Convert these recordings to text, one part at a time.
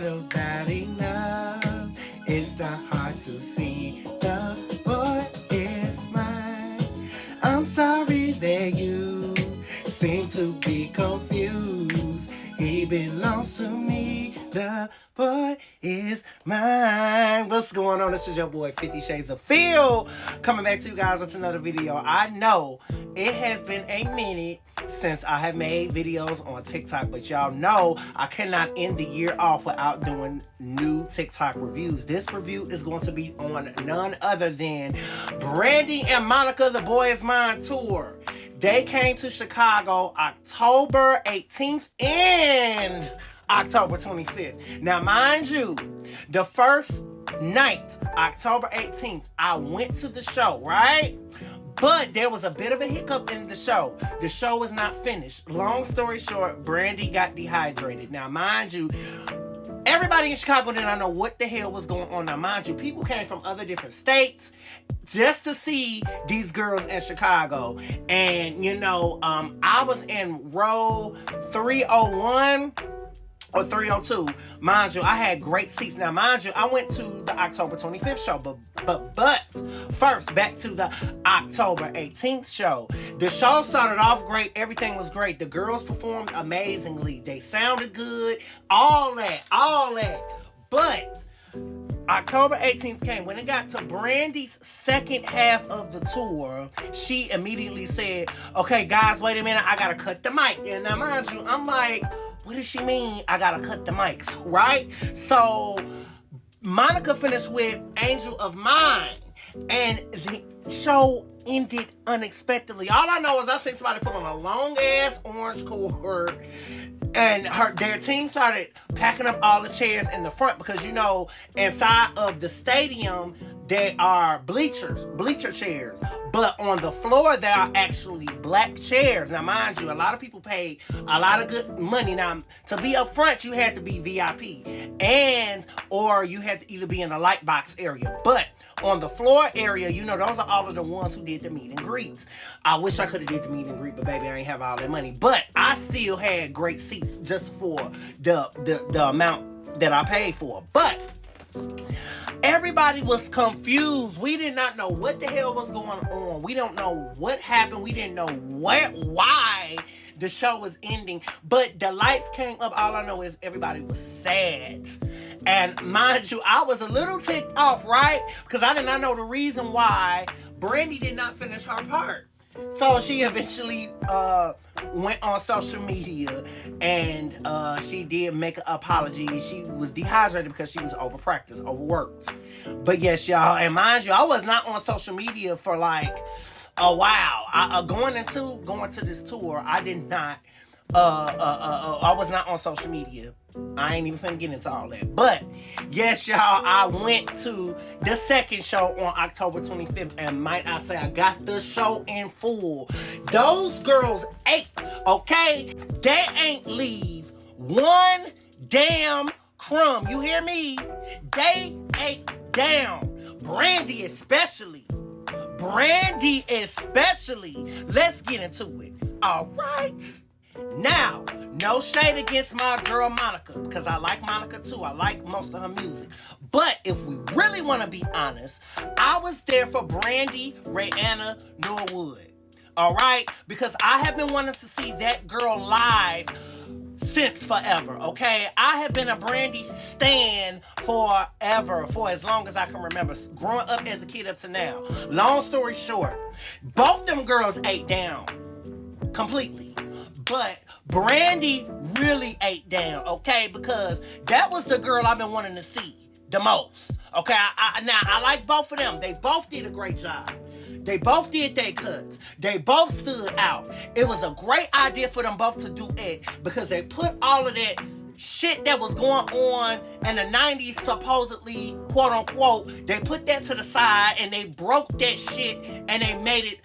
battle bad enough. It's not hard to see the boy is mine. I'm sorry that you seem to be confused. He belongs to me. The boy is mine. What's going on? This is your boy 50 Shades of Phil coming back to you guys with another video. I know it has been a minute since I have made videos on TikTok, but y'all know I cannot end the year off without doing new TikTok reviews. This review is going to be on none other than Brandy and Monica, The Boy Is Mine tour. They came to Chicago October 18th and October 25th. Now, mind you, the first night, October 18th, I went to the show, right? But there was a bit of a hiccup in the show. The show was not finished. Long story short, Brandy got dehydrated. Now, mind you, everybody in Chicago did not know what the hell was going on. Now, mind you, people came from other different states just to see these girls in Chicago. And, you know, I was in row 301 or 302. Mind you, I had great seats. Now, mind you, I went to the October 25th show, but first, back to the October 18th show. The show started off great. Everything was great. The girls performed amazingly. They sounded good. All that. But October 18th came. When it got to Brandy's second half of the tour, she immediately said, okay, guys, wait a minute. I got to cut the mic. And now, mind you, I'm like, what does she mean I got to cut the mics, right? So Monica finished with Angel of Mine, and the show ended unexpectedly. All I know is I seen somebody put on a long-ass orange cord, and their team started packing up all the chairs in the front because, you know, inside of the stadium, there are bleacher chairs. But on the floor, there are actually black chairs. Now, mind you, a lot of people paid a lot of good money. Now, to be up front, you had to be VIP. Or you had to either be in the light box area. But on the floor area, you know, those are all of the ones who did the meet and greets. I wish I could have did the meet and greet, but baby, I ain't have all that money. But I still had great seats just for the amount that I paid for. But everybody was confused. We did not know what the hell was going on. We don't know what happened. We didn't know why the show was ending. But the lights came up. All I know is everybody was sad. And mind you, I was a little ticked off, right? Because I did not know the reason why Brandy did not finish her part. So she eventually went on social media and she did make an apology. She was dehydrated because she was overworked. But yes, y'all, and mind you, I was not on social media for like a while. Going to this tour, I did not. I was not on social media. I ain't even finna get into all that. But yes, y'all, I went to the second show on October 25th, and might I say, I got the show in full. Those girls ate, okay? They ain't leave one damn crumb. You hear me? They ate down. Brandy especially. Let's get into it. All right. Now, no shade against my girl Monica, because I like Monica too. I like most of her music. But if we really want to be honest, I was there for Brandy, Rihanna, Norwood. All right? Because I have been wanting to see that girl live since forever, okay? I have been a Brandy stan forever, for as long as I can remember, growing up as a kid up to now. Long story short, both them girls ate down completely. But Brandy really ate down, okay? Because that was the girl I've been wanting to see the most, okay? Now, I like both of them. They both did a great job. They both did their cuts. They both stood out. It was a great idea for them both to do it because they put all of that shit that was going on in the 90s, supposedly, quote unquote, they put that to the side and they broke that shit and they made it,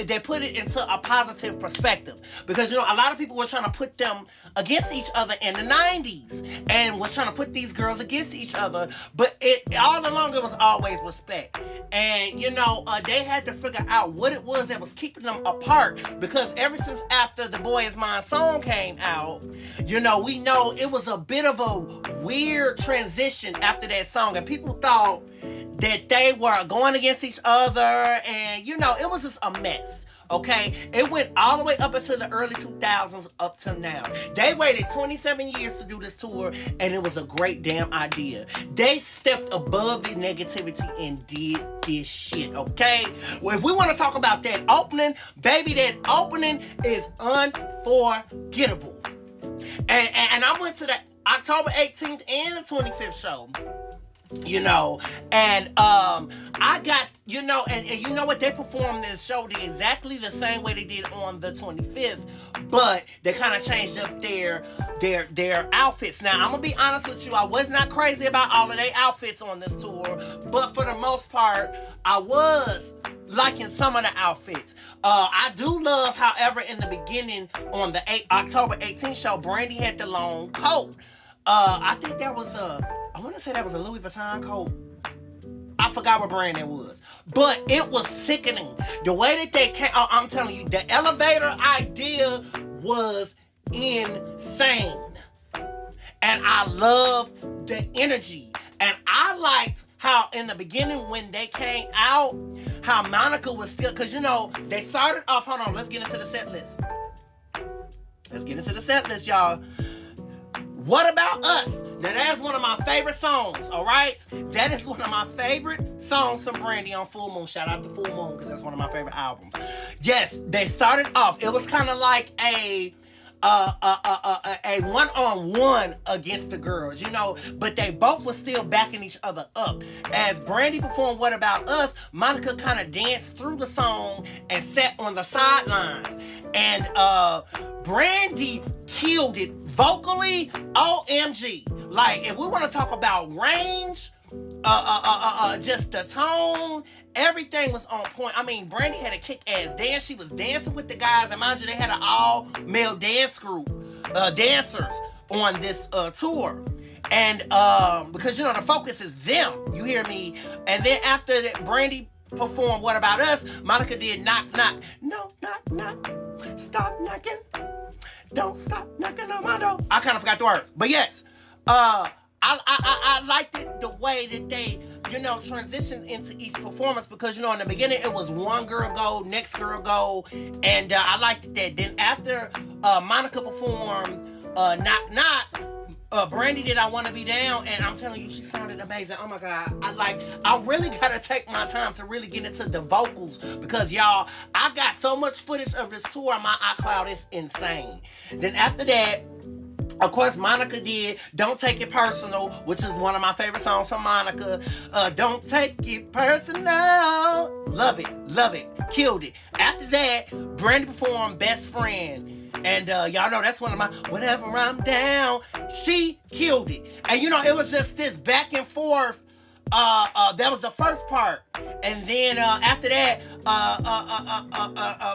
they put it into a positive perspective. Because, you know, a lot of people were trying to put them against each other in the 90s and was trying to put these girls against each other. But all along, it was always respect. And, you know, they had to figure out what it was that was keeping them apart. Because ever since after the Boy Is Mine song came out, you know, we know it was was a bit of a weird transition after that song, and people thought that they were going against each other, and it was just a mess. Okay, it went all the way up into the early 2000s up to now. They waited 27 years to do this tour, and it was a great damn idea. They stepped above the negativity and did this shit, okay? Well, if we want to talk about that opening, baby, that opening is unforgettable. And I went to the October 18th and the 25th show. And I got, and you know what, they performed this show exactly the same way they did on the 25th, but they kind of changed up their outfits. Now, I'm gonna be honest with you, I was not crazy about all of their outfits on this tour, but for the most part, I was liking some of the outfits. I do love, however, in the beginning on the October 18th show, Brandy had the long coat. I think that was I want to say that was a Louis Vuitton coat. I forgot what brand that was. But it was sickening. The way that they came, I'm telling you, the elevator idea was insane. And I loved the energy. And I liked how in the beginning when they came out, how Monica was still, because they started off, hold on, let's get into the set list. Let's get into the set list, y'all. What About Us? Now that's one of my favorite songs, all right? That is one of my favorite songs from Brandy on Full Moon. Shout out to Full Moon, because that's one of my favorite albums. Yes, they started off, it was kind of like a one-on-one against the girls, but they both were still backing each other up. As Brandy performed What About Us, Monica kind of danced through the song and sat on the sidelines. And Brandy killed it vocally. OMG. Like, if we want to talk about range, just the tone, everything was on point. I mean, Brandy had a kick-ass dance. She was dancing with the guys, and mind you, they had an all-male dance group, dancers on this tour. And because the focus is them, you hear me? And then after that, Brandy performed What About Us, Monica did Knock Knock. No, knock knock. Stop knocking. Don't stop knocking on my door. I kind of forgot the words, but yes, I liked it the way that they, transitioned into each performance, because, in the beginning it was one girl go, next girl go, and I liked that. Then after Monica performed Knock Knock, Brandy did I Want to Be Down, and I'm telling you, she sounded amazing. Oh my God. I really gotta take my time to really get into the vocals, because y'all, I got so much footage of this tour on my iCloud, it's insane. Then after that, of course, Monica did Don't Take It Personal, which is one of my favorite songs from Monica. Don't Take It Personal. Love it, killed it. After that, Brandy performed Best Friend. And y'all know that's one of my, Whenever I'm Down. She killed it. And it was just this back and forth. That was the first part. And then after that,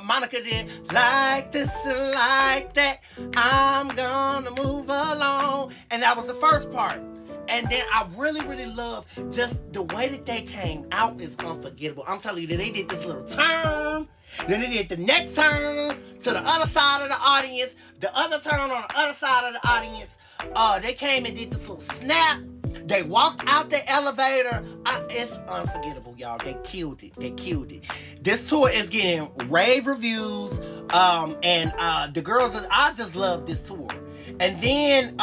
Monica did Like This and Like That, I'm gonna move along. And that was the first part. And then I really, really love just the way that they came out is unforgettable. I'm telling you, that they did this little turn. Then they did the next turn to the other side of the audience. The other turn on the other side of the audience. They came and did this little snap. They walked out the elevator. It's unforgettable, y'all. They killed it. This tour is getting rave reviews. And the girls, I just love this tour. And then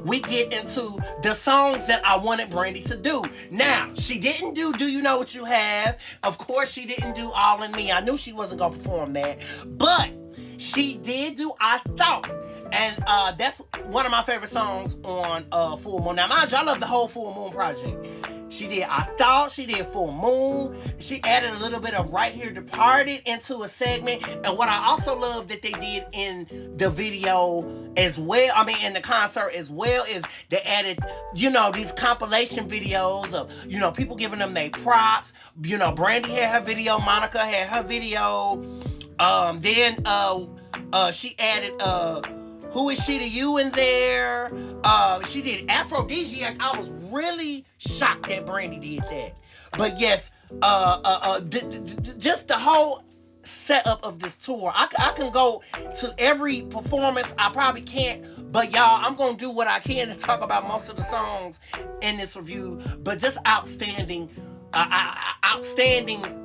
we get into the songs that I wanted Brandy to do. Now, she didn't do You Know What You Have. Of course, she didn't do All In Me. I knew she wasn't going to perform that. But she did do I Thought. And that's one of my favorite songs on Full Moon. Now, mind you, I love the whole Full Moon project. She did I Thought, she did Full Moon. She added a little bit of Right Here Departed into a segment. And what I also love that they did in the video as well, in the concert as well, is they added, these compilation videos of, people giving them their props. Brandy had her video, Monica had her video. Then she added Who Is She to You in there. She did Aphrodisiac. I was really shocked that Brandy did that. But yes, just the whole setup of this tour. I can go to every performance. I probably can't, But y'all, I'm gonna do what I can to talk about most of the songs in this review, but just outstanding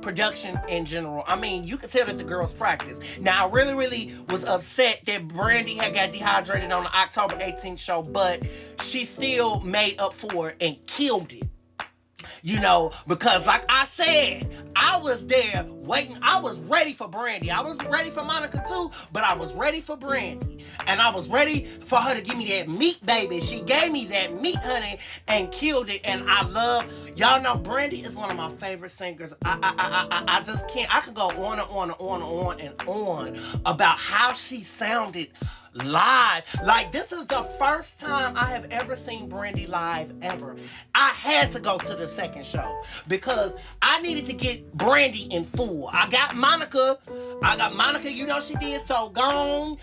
production in general. I mean, you could tell that the girls practice. Now, I really was upset that Brandy had got dehydrated on the October 18th show, but she still made up for it and killed it. Because like I said, I was there waiting. I was ready for Brandy. I was ready for Monica too, but I was ready for Brandy. And I was ready for her to give me that meat, baby. She gave me that meat, honey, and killed it. And y'all know Brandy is one of my favorite singers. I just can't. I could go on and on about how she sounded live. Like, this is the first time I have ever seen Brandy live ever. I had to go to the second show because I needed to get Brandy in full. I got Monica, she did So Gone,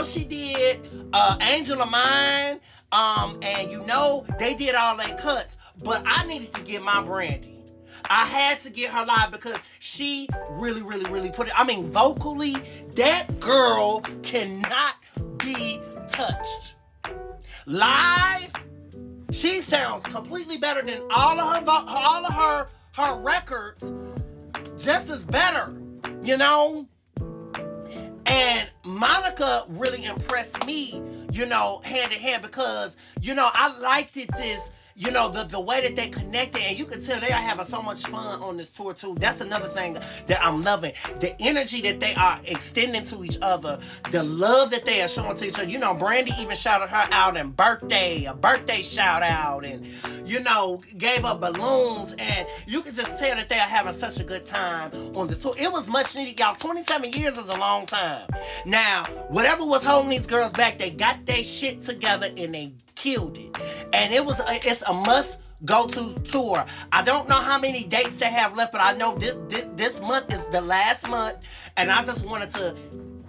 she did Angel of Mine, and they did all their cuts, but I needed to get my Brandy. I had to get her live because she really put it. I mean, vocally, that girl cannot be touched. Live, she sounds completely better than all of her records, just as better, And Monica really impressed me, hand in hand, because, I liked it the way that they connected, and you can tell they are having so much fun on this tour too. That's another thing that I'm loving. The energy that they are extending to each other, the love that they are showing to each other. Brandy even shouted her out in a birthday shout out, and gave her balloons, and you can just tell that they are having such a good time on the tour. It was much needed, y'all. 27 years is a long time. Now, whatever was holding these girls back, they got their shit together and they killed it. And it's a must go to tour. I don't know how many dates they have left, but I know this month is the last month, and I just wanted to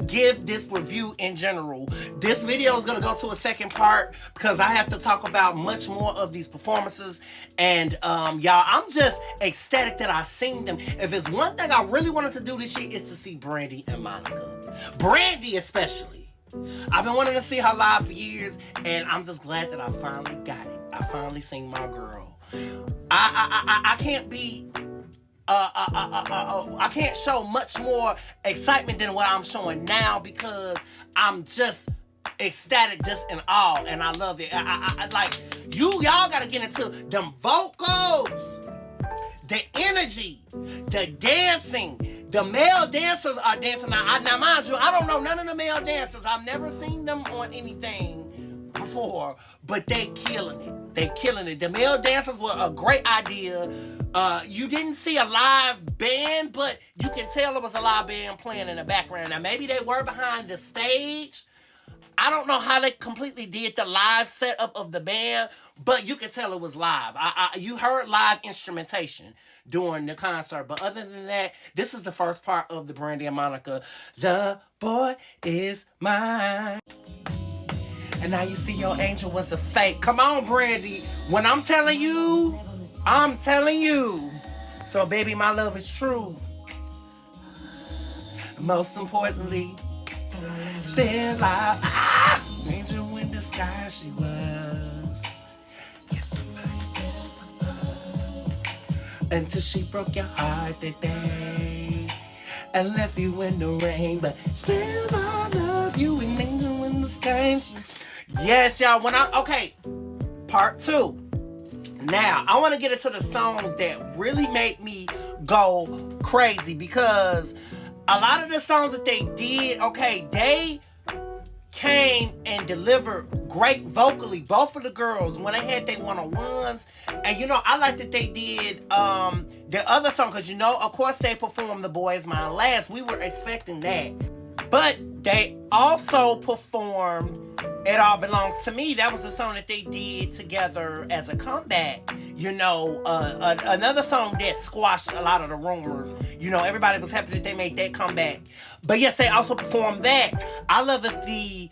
give this review in general. This video is going to go to a second part because I have to talk about much more of these performances, and y'all, I'm just ecstatic that I've seen them. If it's one thing I really wanted to do this year, is to see Brandy and Monica. Brandy especially. I've been wanting to see her live for years, and I'm just glad that I finally got it. I finally seen my girl. I can't be I can't show much more excitement than what I'm showing now, because I'm just ecstatic, just in awe, and I love it. I like y'all gotta get into them vocals, the energy, the dancing. The male dancers are dancing. Now, mind you, I don't know none of the male dancers. I've never seen them on anything before, but they killing it. They killing it. The male dancers were a great idea. You didn't see a live band, but you can tell it was a live band playing in the background. Now, maybe they were behind the stage. I don't know how they completely did the live setup of the band, but you can tell it was live. You heard live instrumentation during the concert. But other than that, this is the first part of the Brandy and Monica, The Boy Is Mine. And now you see your angel was a fake. Come on, Brandy. When I'm telling you, I'm telling you. So, baby, my love is true. Most importantly, still alive. Angel in the sky she was. Until she broke your heart that day and left you in the rain, but still I love you, an angel in the sky. Yes, y'all. Okay, part 2. Now I want to get into the songs that really make me go crazy, because a lot of the songs that they did, okay, they came and delivered great vocally. Both of the girls, when they had their one-on-ones, and I like that they did their other song, because of course they performed The Boy Is Mine last. We were expecting that, but they also performed It All Belongs to Me. That was the song that they did together as a comeback. Another song that squashed a lot of the rumors. Everybody was happy that they made that comeback. But yes, they also performed that. I love it, the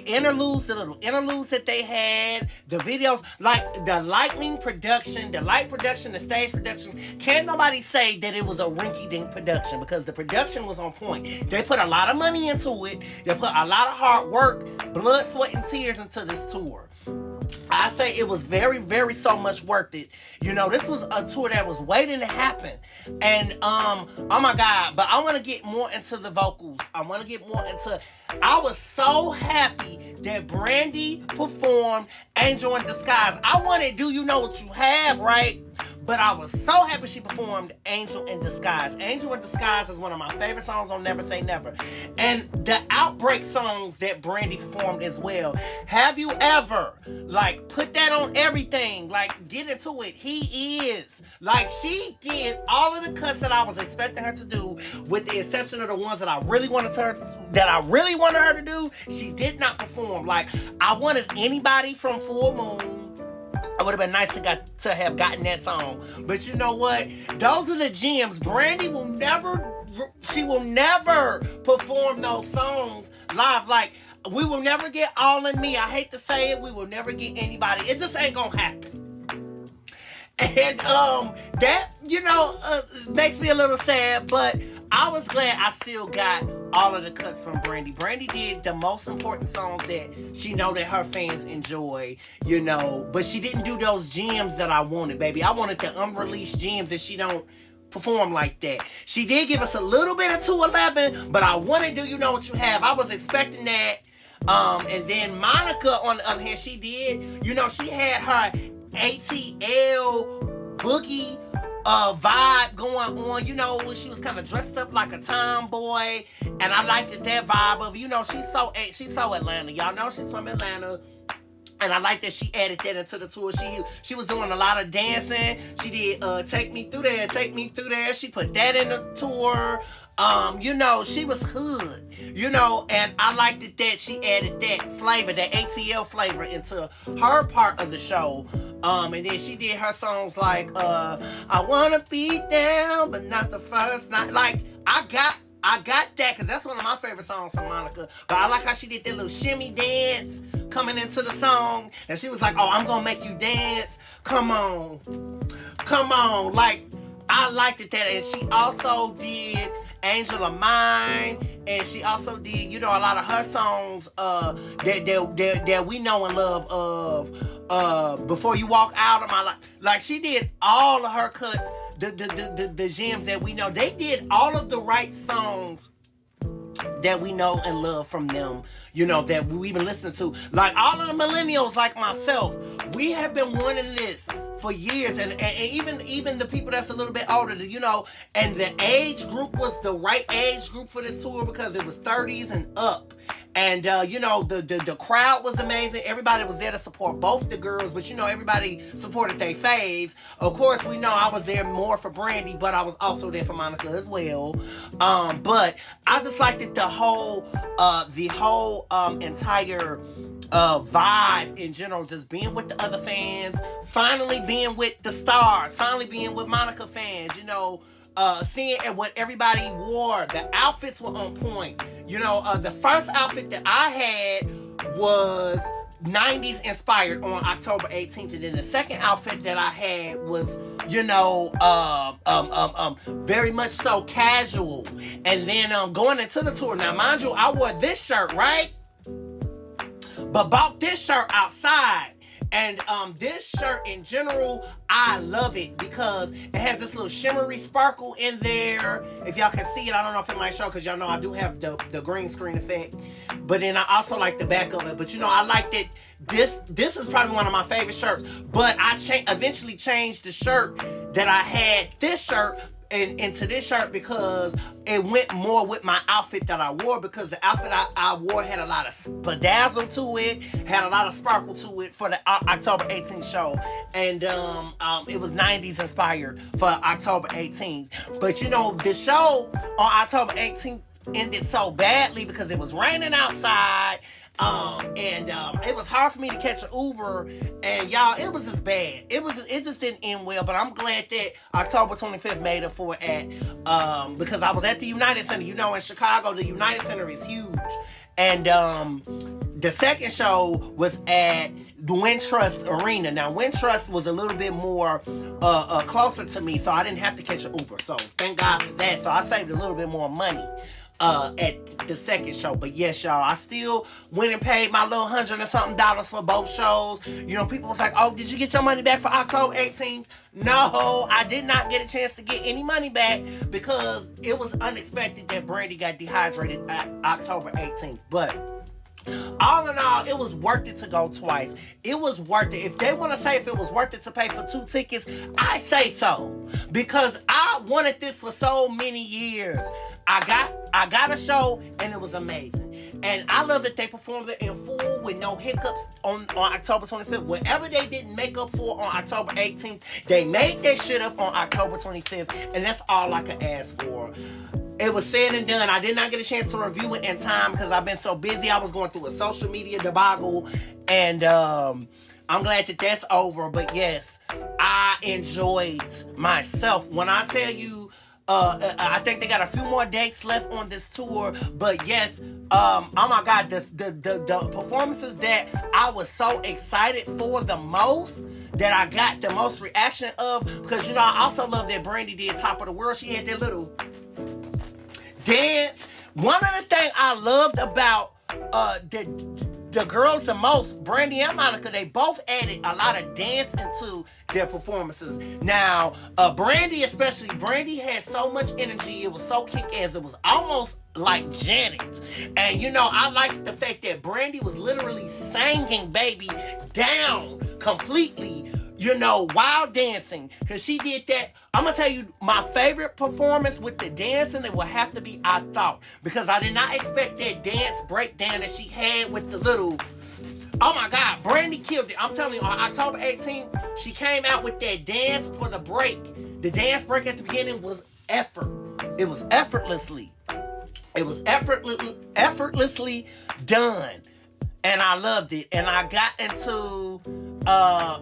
interludes, the little interludes that they had, the videos, like the lighting production, the light production, the stage productions. Can't nobody say that it was a rinky-dink production, because the production was on point. They put a lot of money into it. They put a lot of hard work, blood, sweat, and tears into this tour. I say it was very, very so much worth it. You know, this was a tour that was waiting to happen. And oh my God, but I want to get more into the vocals. I want to get more into, I was so happy that Brandy performed Angel in Disguise. I wanted Do You Know What You Have, right? But I was so happy she performed Angel in Disguise. Angel in Disguise is one of my favorite songs on Never Say Never. And the Outbreak songs that Brandy performed as well. Have you ever, like, put that on everything? Like, get into it. He is. Like, she did all of the cuts that I was expecting her to do, with the exception of the ones that I really wanted her to do. She did not perform. Like, I wanted anybody from Full Moon. It would have been nice to have gotten that song. But you know what? Those are the gems. Brandy will never perform those songs live. Like, we will never get All In Me. I hate to say it. We will never get anybody. It just ain't gonna happen. And that, makes me a little sad, but I was glad I still got all of the cuts from Brandy. Brandy did the most important songs that she know that her fans enjoy, but she didn't do those gems that I wanted, baby. I wanted the unreleased gems that she don't perform like that. She did give us a little bit of 211, but I wanted Do You Know What You Have. I was expecting that. And then Monica, on the other hand, she did, she had her ATL boogie vibe going on, when she was kind of dressed up like a tomboy, and I liked that vibe of, she's so Atlanta. Y'all know she's from Atlanta. And I like that she added that into the tour. She was doing a lot of dancing. She did Take Me Through There, Take Me Through There. She put that in the tour. She was hood, and I liked that she added that flavor, that ATL flavor, into her part of the show. And then she did her songs like I Wanna Be Down, but not the first night. Like, I got that, because that's one of my favorite songs from Monica. But I like how she did that little shimmy dance coming into the song. And she was like, oh, I'm going to make you dance. Come on. Like, I liked it that. And she also did Angel of Mine. And she also did, a lot of her songs that we know and love of Before You Walk Out of My Life. Like, she did all of her cuts, the gems that we know. They did all of the right songs that we know and love from them, that we've been listening to. Like, all of the millennials like myself, we have been wanting this for years, and even the people that's a little bit older, and the age group was the right age group for this tour, because it was 30s and up. And, the crowd was amazing. Everybody was there to support both the girls, but, everybody supported their faves. Of course, we know I was there more for Brandy, but I was also there for Monica as well. But I just liked it, the whole entire vibe in general, just being with the other fans, finally being with the stars, finally being with Monica fans, seeing what everybody wore. The outfits were on point. The first outfit that I had was 90s inspired on October 18th, and then the second outfit that I had was, very much so casual. And then going into the tour, now mind you, I wore this shirt, right? But bought this shirt outside. And this shirt in general, I love it because it has this little shimmery sparkle in there. If y'all can see it, I don't know if it might show, because y'all know I do have the green screen effect. But then I also like the back of it. But I like that this is probably one of my favorite shirts. But I eventually changed the shirt that I had, this shirt, into this shirt, because it went more with my outfit that I wore, because the outfit I wore had a lot of bedazzle to it, had a lot of sparkle to it for the October 18th show. And it was 90s inspired for October 18th. But the show on October 18th ended so badly because it was raining outside, It was hard for me to catch an Uber, and y'all, it was just bad. It just didn't end well. But I'm glad that October 25th made up for it because I was at the United Center. You know, in Chicago, the United Center is huge, and the second show was at the Wintrust Arena. Now, Wintrust was a little bit more closer to me, so I didn't have to catch an Uber. So thank God for that. So I saved a little bit more money at the second show. But yes, y'all, I still went and paid my little $100 and something for both shows. You know, people was like, oh, did you get your money back for October 18th? No, I did not get a chance to get any money back because it was unexpected that Brandy got dehydrated at October 18th. But all in all, it was worth it to go twice. It was worth it. If they want to say if it was worth it to pay for 2 tickets, I say so. Because I wanted this for so many years. I got a show and it was amazing. And I love that they performed it in full with no hiccups on October 25th. Whatever they didn't make up for on October 18th, they made that shit up on October 25th. And that's all I could ask for. It was said and done. I did not get a chance to review it in time because I've been so busy. I was going through a social media debacle. And I'm glad that that's over. But yes, I enjoyed myself. When I tell you, I think they got a few more dates left on this tour. But yes, oh my God, the performances that I was so excited for the most, that I got the most reaction of, because, you know, I also love that Brandy did Top of the World. She had that little dance. One of the things I loved about the girls the most, Brandy and Monica, they both added a lot of dance into their performances. Now, Brandy especially, Brandy had so much energy. It was so kick-ass. It was almost like Janet. And, you know, I liked the fact that Brandy was literally singing baby down completely, you know, while dancing. Because she did that. I'm going to tell you, my favorite performance with the dancing, it will have to be I Thought. Because I did not expect that dance breakdown that she had with the little... Oh my God, Brandy killed it. I'm telling you, on October 18th, she came out with that dance for the break. The dance break at the beginning was effort. It was effortlessly. It was effortlessly done. And I loved it. And I got into,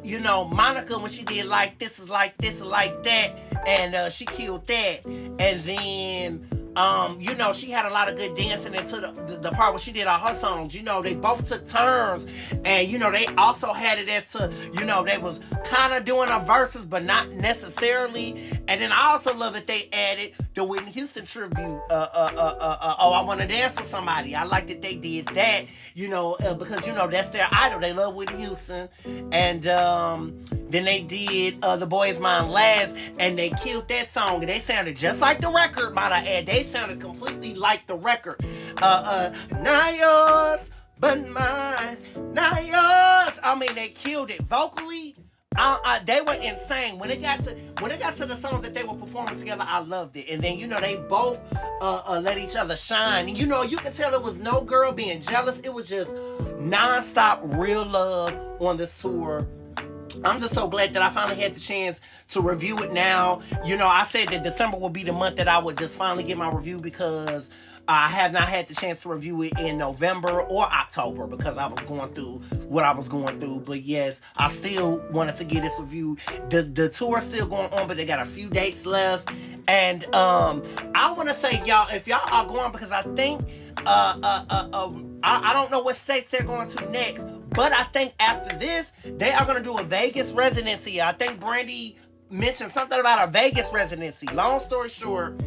you know, Monica when she did like this is like this is like that. And she killed that. And then, you know, she had a lot of good dancing into the part where she did all her songs. You know, they both took turns. And, you know, they also had it as to, you know, they was kind of doing a verses, but not necessarily. And then I also love that they added the Whitney Houston tribute. Oh, I Want to Dance with Somebody. I like that they did that, you know, because, you know, that's their idol. They love Whitney Houston. And then they did The Boy Is Mine Last, and they killed that song. And they sounded just like the record, might I add. They sounded completely like the record. Not yours, but mine. Not yours. I mean, they killed it vocally. They were insane. When it got to the songs that they were performing together, I loved it. And then, you know, they both let each other shine. And, you know, you could tell it was no girl being jealous. It was just non-stop real love on this tour. I'm just so glad that I finally had the chance to review it now. You know, I said that December would be the month that I would just finally get my review because I have not had the chance to review it in November or October because I was going through what I was going through. But yes, I still wanted to get this review. The tour is still going on, but they got a few dates left. And I want to say, y'all, if y'all are going, because I think I don't know what states they're going to next, but I think after this, they are going to do a Vegas residency. I think Brandy mentioned something about a Vegas residency. Long story short,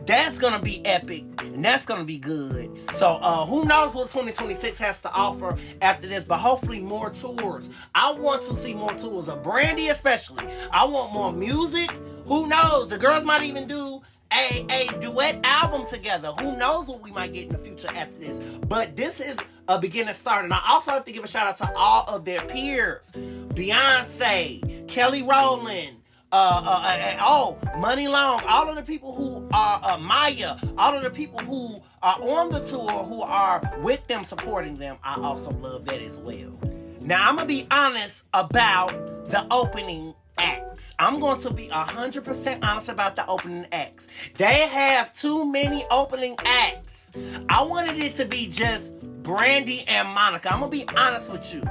that's going to be epic, and that's going to be good. So who knows what 2026 has to offer after this, but hopefully more tours. I want to see more tours of Brandy especially. I want more music. Who knows? The girls might even do a duet album together. Who knows what we might get in the future after this. But this is a beginning start. And I also have to give a shout out to all of their peers. Beyonce, Kelly Rowland, Money Long, all of the people who are Maya, all of the people who are on the tour, who are with them, supporting them. I also love that as well. Now, I'm going to be honest about the opening acts. I'm going to be 100% honest about the opening acts. They have too many opening acts. I wanted it to be just Brandy and Monica. I'm gonna be honest with you.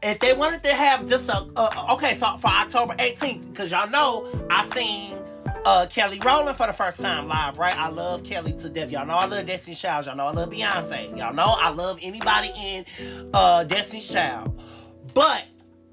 If they wanted to have just okay, so for October 18th, because y'all know I seen Kelly Rowland for the first time live, right? I love Kelly to death. Y'all know I love Destiny's Child. Y'all know I love Beyonce. Y'all know I love anybody in Destiny's Child. But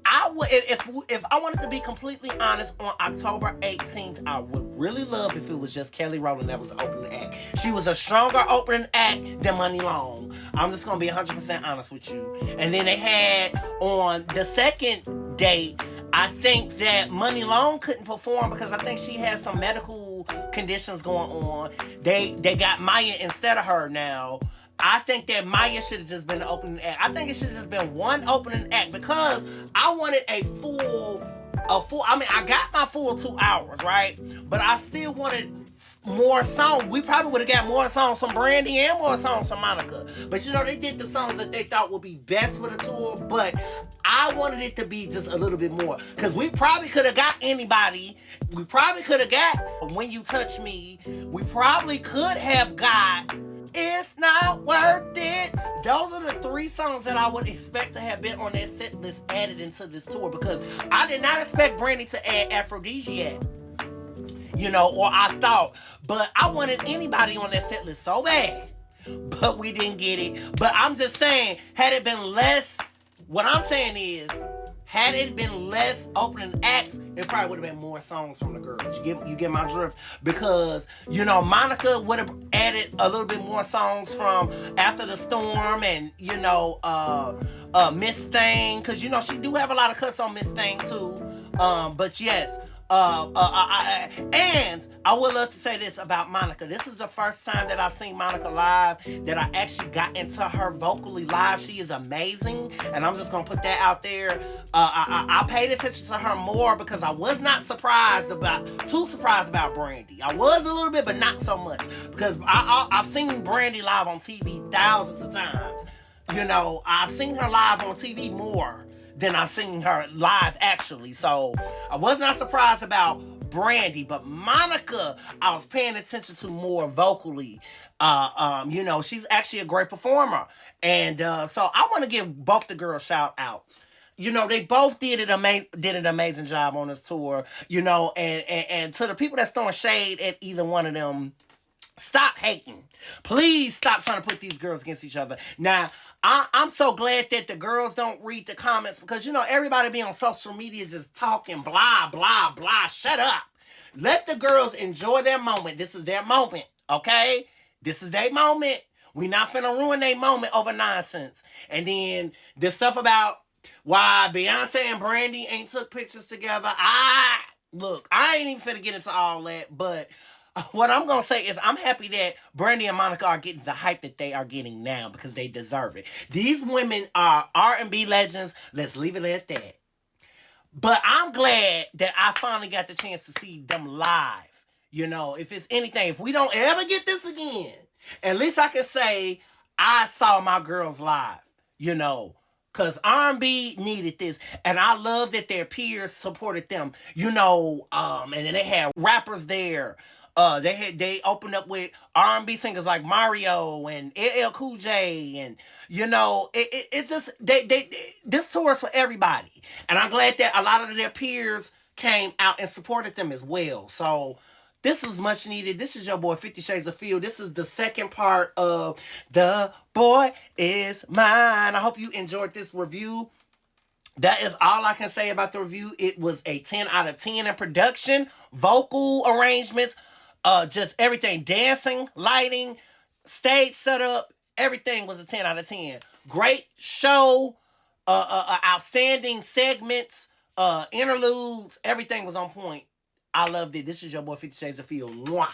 I would, if I wanted to be completely honest, on October 18th, I would really love if it was just Kelly Rowland that was the opening act. She was a stronger opening act than Money Long. I'm just gonna be 100% honest with you. And then they had on the second date, I think that Money Long couldn't perform because I think she had some medical conditions going on. They got Maya instead of her now. I think that Maya should have just been the opening act. I think it should have just been one opening act because I wanted a full, I mean, I got my full 2 hours, right? But I still wanted more songs. We probably would have got more songs from Brandy and more songs from Monica. But you know, they did the songs that they thought would be best for the tour, but I wanted it to be just a little bit more. Because we probably could have got anybody. We probably could have got When You Touch Me. We probably could have got It's Not Worth It. Those are the 3 songs that I would expect to have been on that set list added into this tour, because I did not expect Brandy to add Aphrodisiac, you know, or I thought, but I wanted anybody on that set list so bad, but we didn't get it. But I'm just saying, had it been less, what I'm saying is, had it been less opening acts, it probably would have been more songs from the girls. You get my drift? Because, you know, Monica would have added a little bit more songs from After the Storm and, you know, Miss Thing. Because, you know, she do have a lot of cuts on Miss Thing, too. But yes, and I would love to say this about Monica. This is the first time that I've seen Monica live that I actually got into her vocally live. She is amazing, and I'm just gonna put that out there. I paid attention to her more because I was not too surprised about Brandy. I was a little bit, but not so much, because I've seen Brandy live on TV thousands of times. You know, I've seen her live on TV more than I've seen her live actually. So I was not surprised about Brandy, but Monica, I was paying attention to more vocally. You know, she's actually a great performer. And so I want to give both the girls shout outs. You know, they both did an amazing job on this tour, you know, and to the people that's throwing shade at either one of them, stop hating. Please stop trying to put these girls against each other. Now, I'm so glad that the girls don't read the comments, because, you know, everybody be on social media just talking blah, blah, blah. Shut up. Let the girls enjoy their moment. This is their moment, okay? This is their moment. We not finna ruin their moment over nonsense. And then the stuff about why Beyonce and Brandy ain't took pictures together. Look, I ain't even finna get into all that, but what I'm going to say is I'm happy that Brandy and Monica are getting the hype that they are getting now, because they deserve it. These women are R&B legends. Let's leave it at that. But I'm glad that I finally got the chance to see them live. You know, if it's anything, if we don't ever get this again, at least I can say I saw my girls live, you know. Because R&B needed this. And I love that their peers supported them. You know, and then they had rappers there. They opened up with R&B singers like Mario and LL Cool J, and you know, it just this tour is for everybody, and I'm glad that a lot of their peers came out and supported them as well. So this was much needed. This is your boy 50 Shades of Field. This is the second part of The Boy Is Mine. I hope you enjoyed this review. That is all I can say about the review. It was a 10 out of 10 in production, vocal arrangements, just everything, dancing, lighting, stage setup, everything was a 10 out of 10. Great show, outstanding segments, interludes, everything was on point. I loved it. This is your boy 50 Shades of Field. Mwah.